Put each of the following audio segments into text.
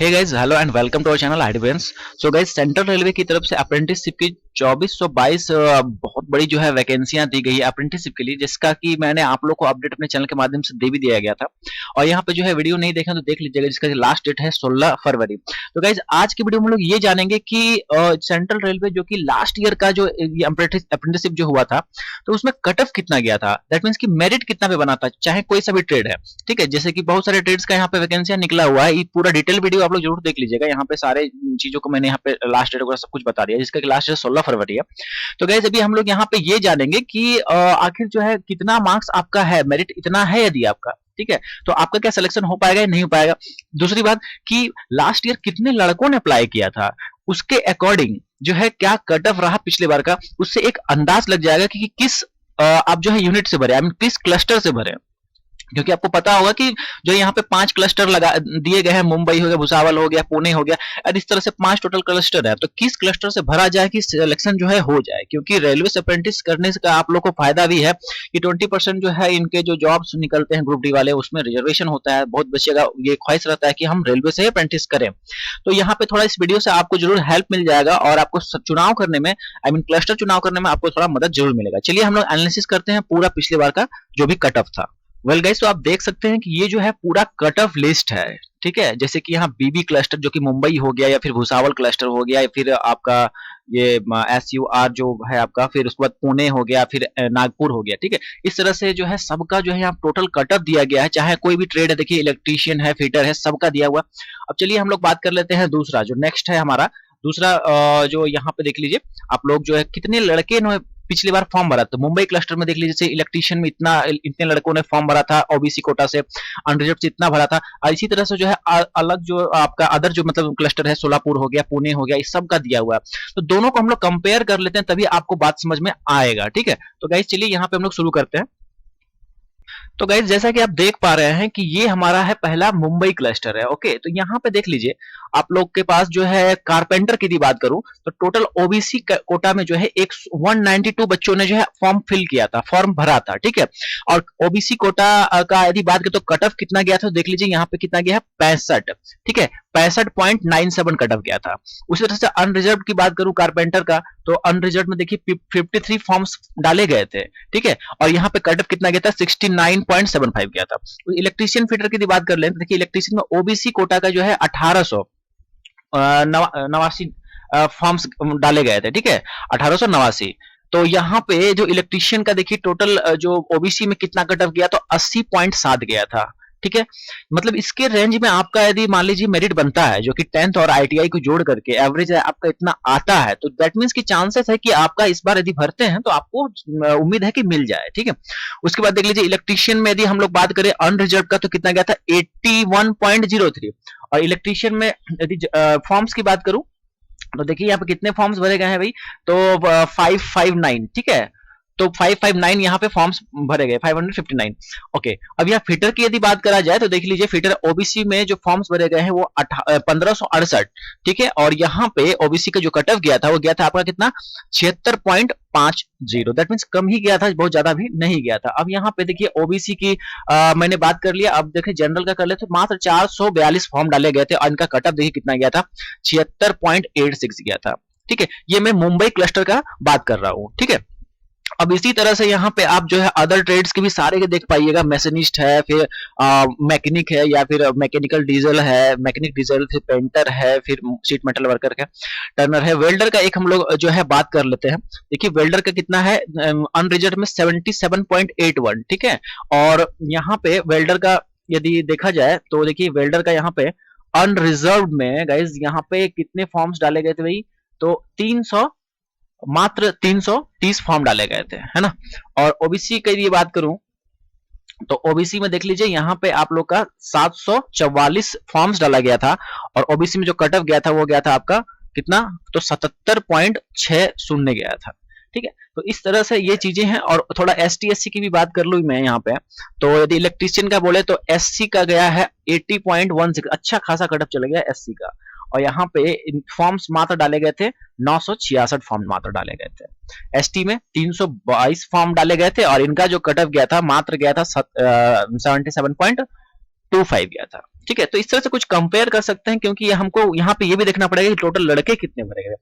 Hey guys, hello and welcome to our channel आईडीवेंस। So guys, Central Railway की तरफ से अप्रेंटिसशिप की 2422 बहुत बड़ी जो है वैकेंसियां दी गई है अप्रेंटिसशिप के लिए, जिसका कि मैंने आप लोग को अपडेट अपने चैनल के माध्यम से दे भी दिया गया था। और यहाँ पे जो है वीडियो नहीं देखें तो देख लीजिएगा, जिसका लास्ट डेट है 16 फरवरी। तो गाइस, आज की वीडियो में लोग ये जानेंगे कि सेंट्रल रेलवे जो कि लास्ट ईयर का जो ये अप्रेंटिसशिप जो हुआ था, तो उसमें कट ऑफ कितना गया था, दैट मीन्स कि मेरिट कितना पे बना था, चाहे कोई सा भी ट्रेड है। ठीक है, जैसे कि बहुत सारे ट्रेड्स का यहाँ पे वैकेंसियां निकला हुआ है। ये पूरा डिटेल वीडियो आप लोग जरूर देख लीजिएगा। यहाँ पे सारे चीजों को मैंने यहाँ पे लास्ट डेट वगैरह सब कुछ बता दिया, जिसका कि लास्ट डेट 16 फरवरी है। तो गाइस, अभी हम लोग यहाँ पे ये जानेंगे कि आखिर जो है कितना मार्क्स आपका है, मेरिट इतना है यदि आपका, ठीक है, तो आपका क्या सिलेक्शन हो पाएगा या नहीं हो पाएगा। दूसरी बात कि लास्ट ईयर कितने लड़कों ने अप्लाई किया था, उसके अकॉर्डिंग जो है क्या कट ऑफ रहा पिछले बार का, उससे एक अंदाज लग जाएगा कि किस आप जो है यूनिट से भरे, आई मीन किस क्लस्टर से भरे। क्योंकि आपको पता होगा कि जो यहाँ पे 5 क्लस्टर लगा दिए गए हैं, मुंबई हो गया, भुसावल हो गया, पुणे हो गया, और इस तरह से 5 टोटल क्लस्टर है। तो किस क्लस्टर से भरा जाए कि सिलेक्शन जो है हो जाए, क्योंकि रेलवे से अप्रेंटिस करने का आप लोग को फायदा भी है कि 20% जो है इनके जो जॉब्स निकलते हैं ग्रुप डी वाले, उसमें रिजर्वेशन होता है। बहुत बच्चे का ये ख्वाहिश रहता है कि हम रेलवे से ही अप्रेंटिस करें। तो यहाँ पे थोड़ा इस वीडियो से आपको जरूर हेल्प मिल जाएगा और आपको चुनाव करने में, आई मीन क्लस्टर चुनाव करने में आपको थोड़ा मदद जरूर मिलेगा। चलिए हम लोग एनालिसिस करते हैं पूरा पिछले बार का जो भी कट ऑफ था। वेल गाइस, तो आप देख सकते हैं कि ये जो है पूरा कट ऑफ लिस्ट है। ठीक है, जैसे कि यहाँ बीबी क्लस्टर जो कि मुंबई हो गया, या फिर भुसावल क्लस्टर हो गया, या फिर आपका ये SUR जो है आपका, फिर उसके बाद पुणे हो गया, फिर नागपुर हो गया। ठीक है, इस तरह से जो है सबका जो है यहाँ टोटल कट ऑफ दिया गया है, चाहे कोई भी ट्रेड है। देखिए, इलेक्ट्रीशियन है, फिटर है, सबका दिया हुआ। अब चलिए हम लोग बात कर लेते हैं दूसरा जो नेक्स्ट है हमारा। दूसरा जो यहाँ पे देख लीजिए आप लोग, जो है कितने लड़के ने पिछली बार फॉर्म भरा। तो मुंबई क्लस्टर में देख लीजिए, जैसे इलेक्ट्रीशियन में इतने लड़कों ने फॉर्म भरा था ओबीसी कोटा से, अनरिजर्व से इतना भरा था। और इसी तरह से जो है अलग जो आपका अदर जो मतलब क्लस्टर है, सोलापुर हो गया, पुणे हो गया, इस सब का दिया हुआ है। तो दोनों को हम लोग कंपेयर कर लेते हैं, तभी आपको बात समझ में आएगा। ठीक है, तो गाइस चलिए यहाँ पे हम लोग शुरू करते हैं। तो गाइस, जैसा कि आप देख पा रहे हैं कि ये हमारा है पहला मुंबई क्लस्टर है। ओके, तो यहाँ पे देख लीजिए आप लोग के पास जो है कारपेंटर की बात करूं तो टोटल ओबीसी कोटा में जो है 192 बच्चों ने जो है फॉर्म फिल किया था, फॉर्म भरा था। ठीक है, और ओबीसी कोटा का यदि बात करें तो कट ऑफ कितना गया था, तो देख लीजिए यहाँ पे कितना गया है, 65। ठीक है, 65.97 कट ऑफ गया था। उसी तरह से अनरिजर्व की बात करूं कारपेंटर का, तो अनरिजर्व में देखिए 53 फॉर्म्स डाले गए थे। ठीक है, और यहाँ पे कट ऑफ कितना गया था, 69.75 गया था। तो इलेक्ट्रीशियन फिटर की बात कर लें तो देखिए, इलेक्ट्रीशियन में ओबीसी कोटा का जो है 1889 फॉर्म्स डाले गए थे। ठीक है, 1889। तो यहाँ पे जो इलेक्ट्रीशियन का देखिए टोटल जो ओबीसी में कितना कट ऑफ गया, तो 80.7 गया था। ठीक है, मतलब इसके रेंज में आपका यदि मान लीजिए मेरिट बनता है, जो कि 10th और आईटीआई को जोड़ करके एवरेज आपका इतना आता है, तो दैट मीन्स की चांसेस है कि आपका इस बार यदि भरते हैं तो आपको उम्मीद है कि मिल जाए। ठीक है, उसके बाद देख लीजिए इलेक्ट्रीशियन में यदि हम लोग बात करें अनरिजर्व का, तो कितना गया था, 81.03। और इलेक्ट्रीशियन में यदि फॉर्म्स की बात करूं तो देखिए यहाँ पे कितने फॉर्म्स भरे गए हैं भाई, तो 559। ठीक है, तो 559 यहाँ पे फॉर्म्स भरे गए, 559। ओके, अब यहाँ फिटर की यदि बात करा जाए तो देख लीजिए फिटर ओबीसी में जो फॉर्म्स भरे गए हैं वो 1568। ठीक है, और यहाँ पे ओबीसी का जो कट ऑफ गया था वो गया था आपका कितना, 76.50। दैट मीन्स कम ही गया था, बहुत ज्यादा भी नहीं गया था। अब यहाँ पे देखिए ओबीसी की मैंने बात कर लिया। अब देखिए जनरल का कर लेते, मात्र 442 फॉर्म डाले गए थे और इनका कट ऑफ देखिए कितना गया था, 76.86 गया था। ठीक है, ये मैं मुंबई क्लस्टर का बात कर रहा हूँ। ठीक है, अब इसी तरह से यहाँ पे आप जो है अदर ट्रेड्स के भी सारे के देख पाइएगा। मैकेनिस्ट है, फिर मैकेनिक है, या फिर मैकेनिकल डीजल है, मैकेनिक डीजल, फिर पेंटर है, फिर शीट मेटल वर्कर है, टर्नर है, वेल्डर का एक हम लोग जो है बात कर लेते हैं। देखिए वेल्डर का कितना है, अनरिजर्व में 77.81। ठीक है, और यहाँ पे वेल्डर का यदि देखा जाए तो देखिए वेल्डर का यहाँ पे अनरिजर्व में गाइज यहाँ पे कितने फॉर्म्स डाले गए थे भाई, तो 300, मात्र 330 फॉर्म डाले गए थे, है ना। और ओबीसी की ये बात करूं तो ओबीसी में देख लीजिए यहाँ पे आप लोग का 744 फॉर्म्स डाला गया था, और ओबीसी में जो कट ऑफ गया था वो गया था आपका कितना, तो 77.60 गया था। ठीक है, तो इस तरह से ये चीजें हैं। और थोड़ा एसटी एससी की भी बात कर लूं मैं यहाँ पे, तो यदि इलेक्ट्रीशियन का बोले तो एससी का गया है 80.16, अच्छा खासा कट ऑफ चला गया एससी का। और यहाँ पे फॉर्म्स मात्र डाले गए थे 966 फॉर्म मात्र डाले गए थे। एसटी में 322 फॉर्म डाले गए थे, और इनका जो कट ऑफ गया था मात्र गया था 77.60। 25 गया था। ठीक है, तो इस तरह से कुछ कंपेयर कर सकते हैं, क्योंकि हमको यहाँ पे ये भी देखना पड़ेगा कि टोटल लड़के कितने भरे गए।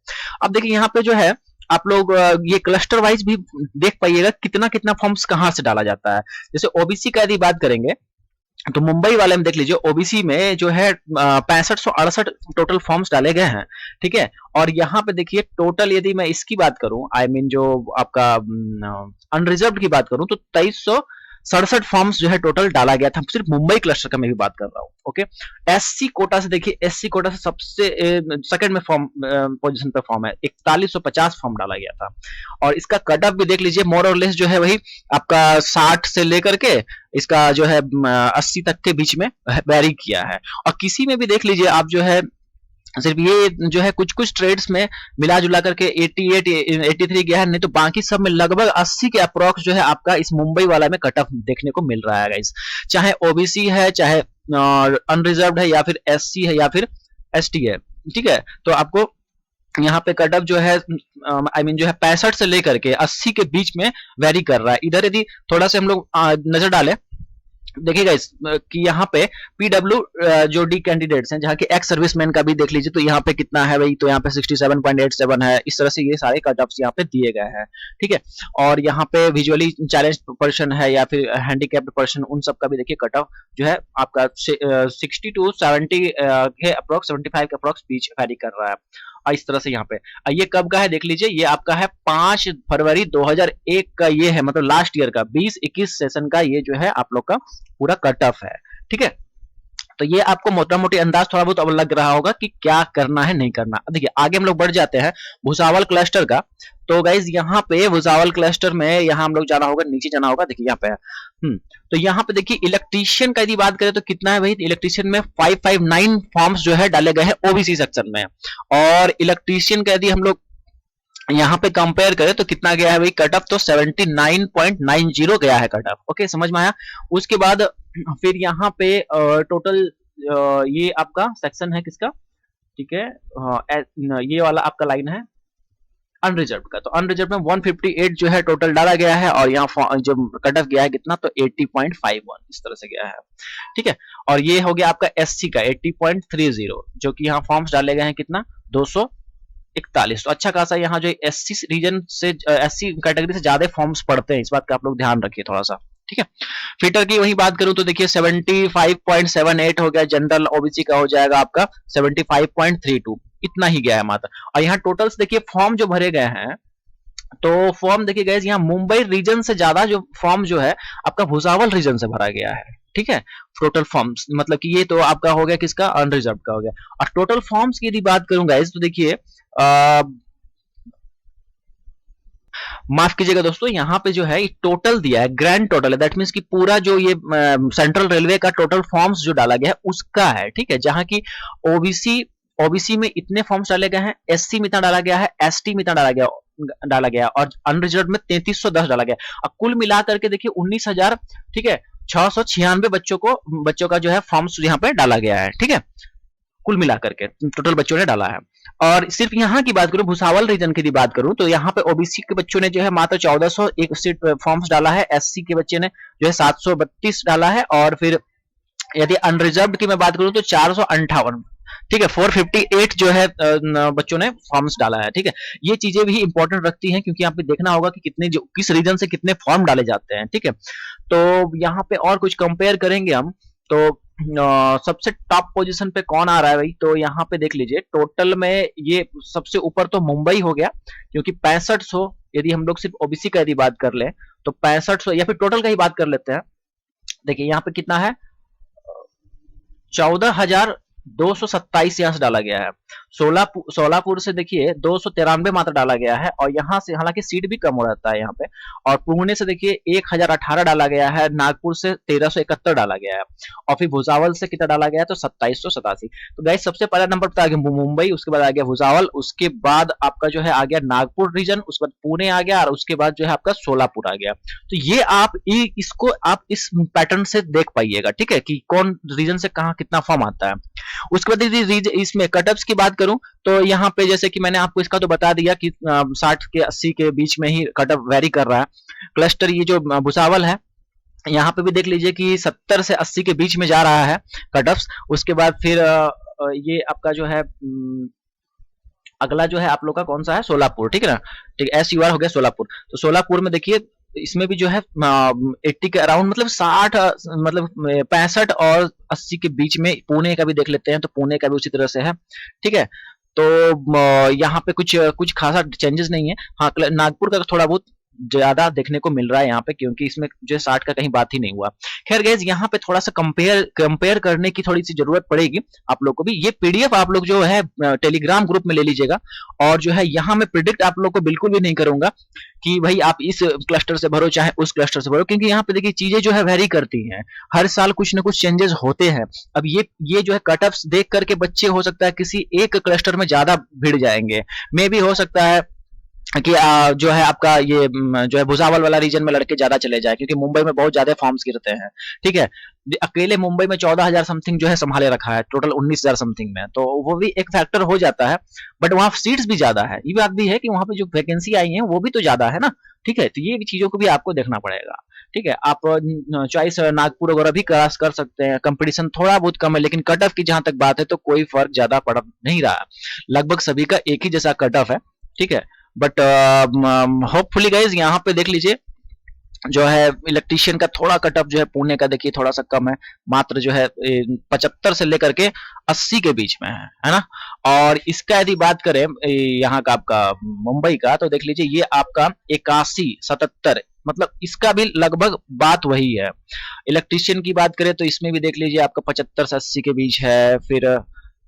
अब देखिए यहाँ पे जो है आप लोग ये क्लस्टर वाइज भी देख पाइएगा कितना कितना फॉर्म्स कहाँ से डाला जाता है। जैसे ओबीसी का यदि बात करेंगे तो मुंबई वाले में देख लीजिए, ओबीसी में जो है 6568 टोटल फॉर्म्स डाले गए हैं। ठीक है, और यहाँ पे देखिए टोटल यदि मैं इसकी बात करूं, आई मीन जो आपका अनरिजर्व की बात करूं, तो 2367 फॉर्म्स जो है टोटल डाला गया था, सिर्फ मुंबई क्लस्टर का मैं भी बात कर रहा हूँ। ओके, एससी कोटा से देखिए, एससी कोटा से सबसे सेकंड में फॉर्म पोजीशन पे फॉर्म है, 4150 फॉर्म डाला गया था। और इसका कट ऑफ भी देख लीजिए, मोर और लेस जो है वही आपका 60 से लेकर के इसका जो है 80 तक के बीच में वेरी किया है। और किसी में भी देख लीजिए आप जो है सिर्फ ये जो है कुछ कुछ ट्रेड्स में मिला जुला करके 88 83 गया है, नहीं तो बाकी सब में लगभग 80 के अप्रोक्स जो है आपका इस मुंबई वाला में कट ऑफ देखने को मिल रहा है गाइस। चाहे ओबीसी है, चाहे अनरिजर्व्ड है, या फिर एससी है, या फिर एसटी है। ठीक है, तो आपको यहाँ पे कट ऑफ जो है आई मीन जो है 65 से लेकर के 80 के बीच में वेरी कर रहा है। इधर यदि थोड़ा से हम लोग नजर डालें, देखिएगा इस कि यहाँ पे पीडब्ल्यू जो डी कैंडिडेट्स हैं, जहाँ के एक्स सर्विसमैन का भी देख लीजिए, तो यहाँ पे कितना है भाई, तो यहाँ पे 67.87 है। इस तरह से ये सारे कट ऑफ्स यहाँ पे दिए गए हैं। ठीक है, और यहाँ पे विजुअली चैलेंज पर्सन है या फिर हैंडीकैप्ड पर्सन, उन सब का भी देखिए कट ऑफ जो है आपका 60 टू 70 के अप्रोक्स, 75 के अप्रोक्स बीच वैरी कर रहा है। और इस तरह से यहाँ पे ये कब का है देख लीजिए, ये आपका है 5 फरवरी 2001 का, ये है मतलब लास्ट ईयर का 20-21 सेशन का ये जो है आप लोग का पूरा कट ऑफ है। ठीक है, तो ये आपको मोटा मोटी अंदाज थोड़ा बहुत अब लग रहा होगा कि क्या करना है नहीं करना। देखिए आगे हम लोग बढ़ जाते हैं भुसावल क्लस्टर का। तो गाइज यहाँ पे भुसावल क्लस्टर में यहाँ हम लोग जाना होगा, नीचे जाना होगा, देखिए यहाँ पे तो यहाँ पे देखिए इलेक्ट्रीशियन का यदि बात करें तो कितना है भाई, इलेक्ट्रीशियन में 559 फॉर्म्स जो है डाले गए हैं ओबीसी सेक्शन में। और इलेक्ट्रीशियन का यदि हम लोग यहाँ पे कंपेयर करें तो कितना गया है भाई कट ऑफ, तो 79.90 गया है कट ऑफ। ओके, समझ में आया। उसके बाद फिर यहाँ पे टोटल ये आपका सेक्शन है किसका, ठीक है, ये वाला आपका लाइन है अनरिजर्व का। तो अनरिजर्व में 158 जो है टोटल डाला गया है, और यहाँ जो कट ऑफ गया है कितना, तो 80.51 इस तरह से गया है। ठीक है, और ये हो गया आपका एससी का 80.30, जो कि यहाँ फॉर्म्स डाले गए हैं कितना, 241। तो अच्छा खासा यहाँ जो एससी रीजन से, एससी कैटेगरी से ज्यादा फॉर्म्स पड़ते हैं, इस बात का आप लोग ध्यान रखिए थोड़ा सा। ठीक है, फिटर की वही बात करूं तो देखिए 75.78 हो गया, जनरल ओबीसी का हो जाएगा आपका 75.32, इतना ही गया है मात्र। और यहाँ टोटल्स देखिए फॉर्म जो भरे गए हैं, तो फॉर्म देखिए गए यहाँ मुंबई रीजन से ज्यादा जो फॉर्म जो है आपका भुसावल रीजन से भरा गया है। ठीक है, टोटल फॉर्म्स मतलब कि ये तो आपका हो गया किसका, अनरिजर्व का हो गया। और टोटल फॉर्म्स की यदि बात करूंगा तो देखिए माफ कीजिएगा दोस्तों, यहाँ पे जो है टोटल दिया है, ग्रैंड टोटल है, दैट मींस कि पूरा जो ये सेंट्रल रेलवे का टोटल फॉर्म्स जो डाला गया है उसका है। ठीक है, जहां की ओबीसी में इतने फॉर्म्स डाले गए हैं, एससी में इतना डाला गया है, एसटी में इतना डाला गया और अनरिजर्व में 3310 डाला गया। अब कुल मिलाकर के देखिए 19,000, ठीक है, 696 बच्चों का जो है फॉर्म्स यहाँ पे डाला गया है। ठीक है, कुल मिलाकर के टोटल बच्चों ने डाला है। और सिर्फ यहाँ की बात करूं, भुसावल रीजन की बात करूं, तो यहाँ पे ओबीसी के बच्चों ने जो है मात्र 1401 सीट फॉर्म्स डाला है, एससी के बच्चे ने जो है 732 डाला है, और फिर यदि अनरिजर्व की मैं बात करूं तो 458। ठीक है, 458 जो है बच्चों ने फॉर्म्स डाला है। ठीक है, ये चीजें भी इंपॉर्टेंट रखती हैं, क्योंकि यहाँ पे देखना होगा कि कितने जो किस रीजन से कितने फॉर्म डाले जाते हैं। ठीक है, तो यहाँ पे और कुछ कंपेयर करेंगे हम, तो सबसे टॉप पोजीशन पे कौन आ रहा है भाई, तो यहाँ पे देख लीजिए टोटल में ये सबसे ऊपर तो मुंबई हो गया, क्योंकि 6500, यदि हम लोग सिर्फ ओबीसी का यदि बात कर ले तो 6500, या फिर टोटल का ही बात कर लेते हैं। देखिए यहाँ पे कितना है, 14,227 यहाँ से डाला गया है। सोलापुर से देखिए 293 मात्र डाला गया है, और यहाँ से हालांकि सीट भी कम हो जाता है यहाँ पे। और पुणे से देखिए 1018 डाला गया है, नागपुर से 1371 डाला गया है, और फिर भुसावल से कितना डाला गया है, तो 2787। तो गाइस सबसे पहला नंबर पर आ गया मुंबई, उसके बाद आ गया भुसावल, उसके बाद आपका जो है आ गया नागपुर रीजन, उसके बाद पुणे आ गया, और उसके बाद जो है आपका सोलापुर आ गया। तो ये इसको आप इस पैटर्न से देख पाइएगा। ठीक है, कि कौन रीजन से कहाँ कितना फॉर्म आता है। उसके बाद इसमें कटअप्स की बात करूं तो यहाँ पे जैसे कि मैंने आपको इसका तो बता दिया कि 60 के 80 के बीच में ही कटअप वेरी कर रहा है। क्लस्टर ये जो भुसावल है यहाँ पे भी देख लीजिए कि 70 से 80 के बीच में जा रहा है कट ऑफ्स। उसके बाद फिर ये आपका जो है अगला जो है आप लोग का कौन सा है, सोलापुर, ठीक है ना। ठीक है, SUR हो गया सोलापुर। तो सोलापुर में देखिए इसमें भी जो है 80 के अराउंड, मतलब 60 मतलब 65 और 80 के बीच में। पुणे का भी देख लेते हैं, तो पुणे का भी उसी तरह से है, ठीक है। तो यहाँ पे कुछ कुछ खासा चेंजेस नहीं है। हाँ, नागपुर का थोड़ा बहुत ज्यादा देखने को मिल रहा है यहाँ पे, क्योंकि इसमें जो है 60 का कहीं बात ही नहीं हुआ। खैर गाइस, यहाँ पे थोड़ा सा कंपेयर करने की थोड़ी सी जरूरत पड़ेगी आप लोग को भी। ये पीडीएफ आप लोग जो है टेलीग्राम ग्रुप में ले लीजिएगा। और जो है यहाँ मैं प्रिडिक्ट आप लोग को बिल्कुल भी नहीं करूंगा कि भाई आप इस क्लस्टर से भरो चाहे उस क्लस्टर से भरो, क्योंकि यहाँ पे देखिए चीजें जो है वेरी करती हैं। हर साल कुछ ना कुछ चेंजेस होते हैं। अब ये जो है कट ऑफ्स देख करके बच्चे हो सकता है किसी एक क्लस्टर में ज्यादा भिड़ जाएंगे। मे भी हो सकता है कि जो है आपका ये जो है भुसावल वाला रीजन में लड़के ज्यादा चले जाए, क्योंकि मुंबई में बहुत ज्यादा फॉर्म्स गिरते हैं, ठीक है। अकेले मुंबई में 14,000 समथिंग जो है संभाले रखा है, टोटल 19,000 समथिंग में, तो वो भी एक फैक्टर हो जाता है। बट वहाँ सीट्स भी ज्यादा है, ये बात भी है कि वहाँ पे जो वैकेंसी आई है वो भी तो ज्यादा है ना, ठीक है। तो ये भी चीजों को भी आपको देखना पड़ेगा, ठीक है। आप चॉइस नागपुर वगैरह भी कर सकते हैं। कंपटीशन थोड़ा बहुत कम है, लेकिन कट ऑफ की जहां तक बात है तो कोई फर्क ज्यादा पड़ नहीं रहा। लगभग सभी का एक ही जैसा कट ऑफ है, ठीक है। बट होपफुली गाइज यहाँ पे देख लीजिए जो है इलेक्ट्रीशियन का थोड़ा कटअप जो है पुणे का देखिए थोड़ा सा कम है, मात्र जो है 75 से लेकर के 80 के बीच में है ना। और इसका यदि बात करें यहाँ का आपका मुंबई का, तो देख लीजिए ये आपका 81-77, मतलब इसका भी लगभग बात वही है। इलेक्ट्रीशियन की बात करें तो इसमें भी देख लीजिए आपका 75 से 80 के बीच है। फिर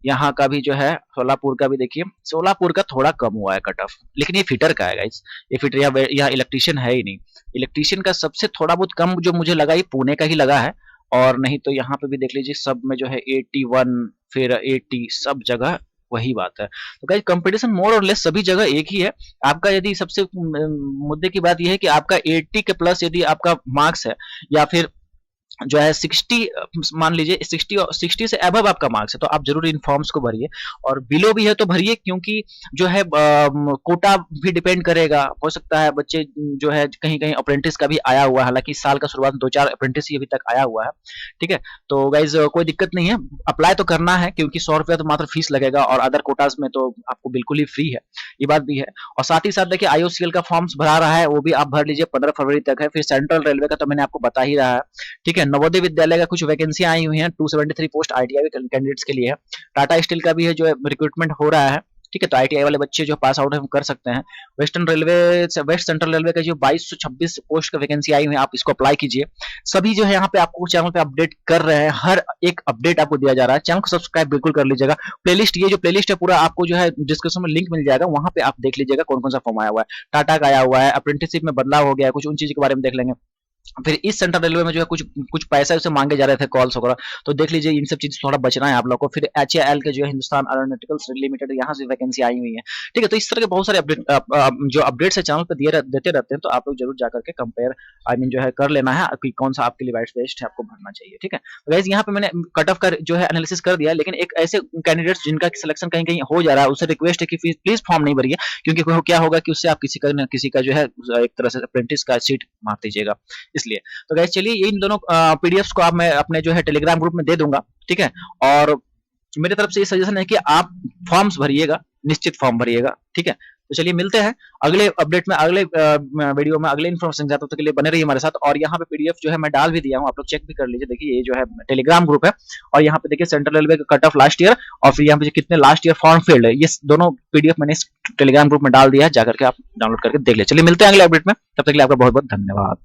यहाँ का भी जो है सोलापुर का भी देखिए, सोलापुर का थोड़ा कम हुआ है कट ऑफ, लेकिन ये फिटर का है गाइस, ये फिटर यहाँ इलेक्ट्रीशियन है ही नहीं। इलेक्ट्रीशियन का सबसे थोड़ा बहुत कम जो मुझे लगा ये पुणे का ही लगा है, और नहीं तो यहाँ पे भी देख लीजिए सब में जो है 81 फिर 80 सब जगह वही बात है। तो गाइस कंपटीशन मोर और लेस सभी जगह एक ही है। आपका यदि सबसे मुद्दे की बात यह है कि आपका 80 के प्लस यदि आपका मार्क्स है, या फिर जो है 60 मान लीजिए 60 से अबव आपका मार्क्स है, तो आप जरूर इन फॉर्म्स को भरिए। और बिलो भी है तो भरिए, क्योंकि जो है कोटा भी डिपेंड करेगा। हो सकता है बच्चे जो है कहीं कहीं अप्रेंटिस का भी आया हुआ है, हालांकि साल का शुरुआत में 2-4 अप्रेंटिस ही अभी तक आया हुआ है, ठीक है। तो गाइज कोई दिक्कत नहीं है, अप्लाई तो करना है, क्योंकि 100 रुपया तो मात्र फीस लगेगा, और अदर कोटाज में तो आपको बिल्कुल ही फ्री है, ये बात भी है। और साथ ही साथ देखिए IOCL का फॉर्म्स भरा रहा है, वो भी आप भर लीजिए, 15 फरवरी तक है। फिर सेंट्रल रेलवे का तो मैंने आपको बता ही रहा है, ठीक है। नवोदय विद्यालय का कुछ वैकेंसी आई हुई है, 273 पोस्ट ITI कैंडिडेट्स के लिए है। टाटा स्टील का भी है जो रिक्रूटमेंट हो रहा है, ठीक है। तो ITI वाले बच्चे जो पास आउट है कर सकते हैं। Western railway west central railway का जो 2226 पोस्ट का वैकेंसी आई हुई है, आप इसको अप्लाई कीजिए। सभी जो है यहाँ पे आपको चैनल पे अपडेट कर रहे हैं, हर एक अपडेट आपको दिया जा रहा है। चैनल को सब्सक्राइब बिल्कुल कर लीजिएगा। प्लेलिस्ट, ये जो प्लेलिस्ट है पूरा आपको जो है डिस्क्रिप्शन में लिंक मिल जाएगा, वहां पे आप देख लीजिएगा कौन कौन सा फॉर्म आया हुआ है। टाटा का आया हुआ है, अप्रेंटिसशिप में बदलाव हो गया है, कुछ उन चीज के बारे में देख लेंगे। फिर इस सेंट्रल रेलवे में जो है कुछ कुछ पैसा उसे मांगे जा रहे थे कॉल्स वगैरह, तो देख लीजिए इन सब चीज से थोड़ा बचना है आप लोग को। फिर HAL के जो है हिंदुस्तान एरोनॉटिकल्स लिमिटेड, यहाँ से वैकेंसी आई हुई है, ठीक है। तो इस तरह के बहुत सारे अपडेट जो अपडेट्स है चैनल पर देते रहते हैं, तो आप लोग जरूर जाकर के कंपेयर जो है कर लेना है कि कौन सा आपके लिए बेस्ट है, आपको भरना चाहिए, ठीक है। तो गाइस यहाँ पे मैंने कट ऑफ का जो है एनालिसिस कर दिया, लेकिन एक ऐसे कैंडिडेट्स जिनका सिलेक्शन कहीं कहीं हो जा रहा है, उससे रिक्वेस्ट है कि प्लीज फॉर्म नहीं भरिए, क्योंकि क्या होगा कि उससे आप किसी का जो है एक तरह से अप्रेंटिस का सीट मार दीजिएगा, इसलिए। तो गाइस चलिए इन दोनों पीडीएफ्स को आप मैं अपने जो है टेलीग्राम ग्रुप में दे दूंगा, ठीक है। और मेरी तरफ से ये सजेशन है कि आप फॉर्म्स भरिएगा, निश्चित फॉर्म भरिएगा, ठीक है। तो चलिए मिलते हैं अगले अपडेट में, अगले वीडियो में, अगले इन्फॉर्मेशन जाता तब तक के लिए बने रहिए हमारे साथ। और यहाँ पे पीडीएफ जो है मैं डाल भी दिया हूँ, आप लोग चेक भी कर लीजिए। देखिए ये जो है टेलीग्राम ग्रुप है, और यहाँ पे देखिए सेंट्रल रेलवे का कट ऑफ लास्ट ईयर, और फिर यहाँ पे कितने लास्ट ईयर फॉर्म फिल्ड है, ये दोनों पीडीएफ मैंने इस टेलीग्राम ग्रुप में डाल दिया है, जाकर के आप डाउनलोड करके देख ले। चलिए मिलते हैं अगले अपडेट में, तब तक के लिए आपका बहुत बहुत धन्यवाद।